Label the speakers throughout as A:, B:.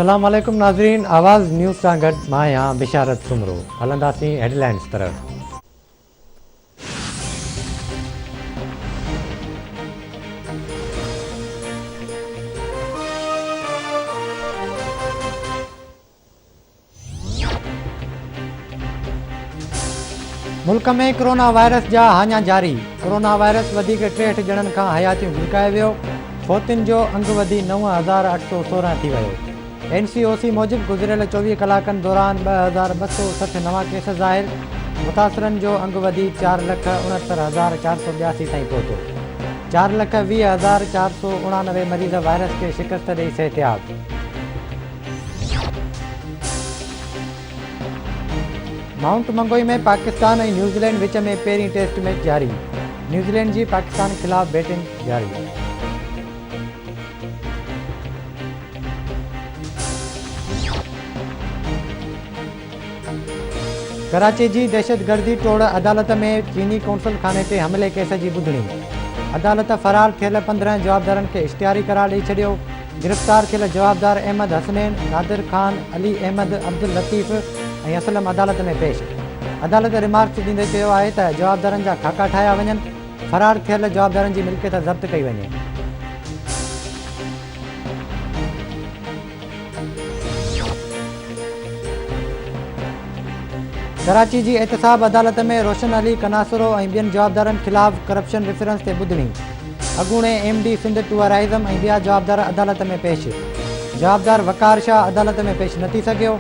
A: अस्सलाम वालेकुम नाज़रीन, आवाज़ न्यूज़ सां गॾु मां आहियां बिशारत सुमरो। हलंदासीं हेडलाइंस तरफ़। मुल्क में कोरोना वायरस जा हाञा जारी। कोरोना वायरस वधीक 63 ॼणनि खां हयातियूं घुरकाए वियो। फौतियुनि जो अंग वधी 9,816 थी वियो। NCOC मूजिबि गुज़िरियल 24 कलाकनि दौरान 2,260 नवां केस ज़ाहिर। मुतासिरनि जो अंग वधी 4,69,482 ताईं पहुतो। 4,20,489 मरीज़ वायरस खे शिकस्त ॾेई सिहतयाब। माउंट मंगोई में पाकिस्तान ऐं न्यूज़ीलैंड विच में पहिरीं टेस्ट मैच जारी। न्यूज़ीलैंड जी पाकिस्तान ख़िलाफ़ बैटिंग जारी। कराची जी दहशतगर्दी टोड़ अदालत में चीनी कौंसल खाने ते हमले केस जी ॿुधणी। अदालत फरार थियल 15 जवाबदारनि खे इश्तिहारी करार ॾेई छॾियो। गिरफ़्तार थियल जवाबदार अहमद हसनैन, नादिर ख़ान, अली अहमद, अब्दुल लतीफ़ ऐं असलम अदालत में पेश। अदालत रिमार्क्स ॾींदे चयो आहे त जवाबदारनि जा खाका ठाहिया वञनि। फरार थियल जवाबदारनि जी मिल्कियत ज़ब्त कई वञे। कराची जी एहतसाब अदालत में रोशन अली कनासरो ऐं ॿियनि जवाबदारनि ख़िलाफ़ करप्शन रेफरेंस ते ॿुधणी। अॻूणे MD सिंध टूअराइज़म ऐं ॿिया जवाबदार अदालत में पेश। जवाबदार वकार शाह अदालत में पेश न थी सघियो।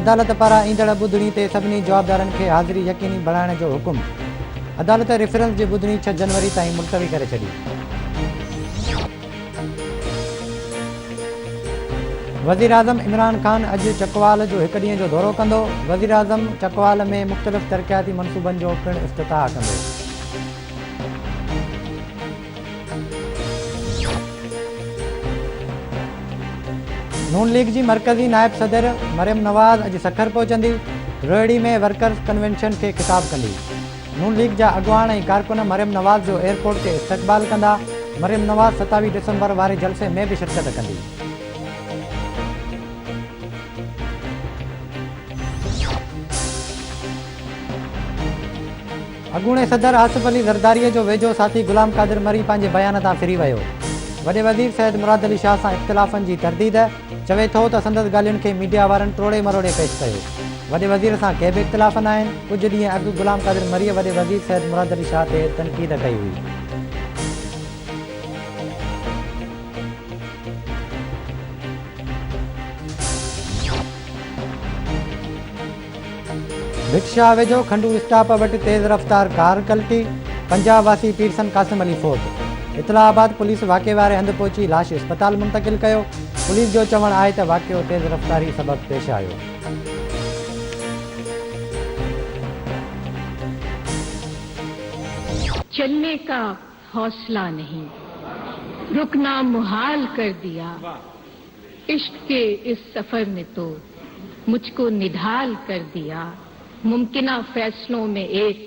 A: अदालत पारां ईंदड़ ॿुधणी ते सभिनी जवाबदारनि खे हाज़िरी यकीनी बणाइण जो हुकुम। अदालत रेफरेंस जी ॿुधणी 6 जनवरी ताईं मुलतवी करे छॾी। वज़ीर आज़म इमरान ख़ान अॼु चकवाल जो 1 ॾींहं जो दौरो कंदो। वज़ीर आज़म चकवाल में मुख़्तलिफ़ तरक़ियाती मनसूबनि जो पिणु इफ़्तिताह कंदो। नून लीग जी मरकज़ी नायब सदर मरियम नवाज़ अॼु सखर पहुचंदी। रोहिड़ी में वर्कर्स कन्वेंशन खे ख़िताब कंदी। नून लीग जा अॻवान ऐं कारकुन मरियम नवाज़ जो एयरपोर्ट ते इस्तक़बाल कंदा। मरियम नवाज़ 27 डिसंबर वारे जलसे में बि शिरकत कंदी। अॻूणे सदर आसिफ अली ज़रदारीअ जो वेझो साथी गुलाम कादिर मरी पंहिंजे बयान तां फिरी वियो। वॾे वज़ीर सैयद मुराद अली शाह सां इख़्तिलाफ़नि जी तरदीद। चवे थो त संदसि ॻाल्हियुनि खे मीडिया वारनि टोड़े मरोड़े पेश कयो। वॾे वज़ीर सां के बि इख़्तिलाफ़ न आहिनि। कुझु ॾींहं अॻु गुलाम कादिर मरीअ वॾे वज़ीर सैयद मुराद अली शाह ते तनक़ीद कई हुई। भिटशाह वेझो खंडू स्टॉप वटि तेज़ रफ़्तार कार कल्टी। पंजाब वासी पीरसन कासिम अली फोत। इतलाबाद पुलिस वाक़े वारे हंधि पहुची लाश इस्पताल मुंतक़िल कयो। पुलिस जो चवणु आहे त वाक़ियो तेज़ रफ़्तारी सबबु पेश आयो।
B: चलने का हौसला नहीं, रुकना मुहाल कर दिया। इश्क के इस सफर ने तो मुझको निढाल कर दिया। मुमकिना फैसलों में एक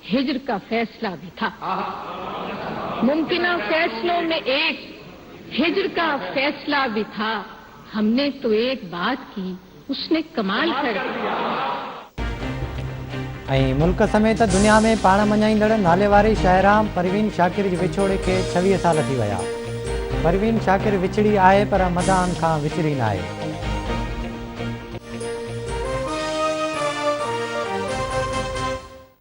B: हिज्र का फैसला भी था। मुमकिना फैसलों में एक हिज्र का फैसला भी था। हमने तो एक बात की, उसने कमाल कर दिया।
A: ऐं मुल्क समेत दुनिया में पाण मञाईंदड़ नाले वारी शाइराम परवीन शाकिर जे विछोड़े खे 26 साल थी विया। परवीन शाकिर विछड़ी आहे पर मदान खां विछड़ी न आहे।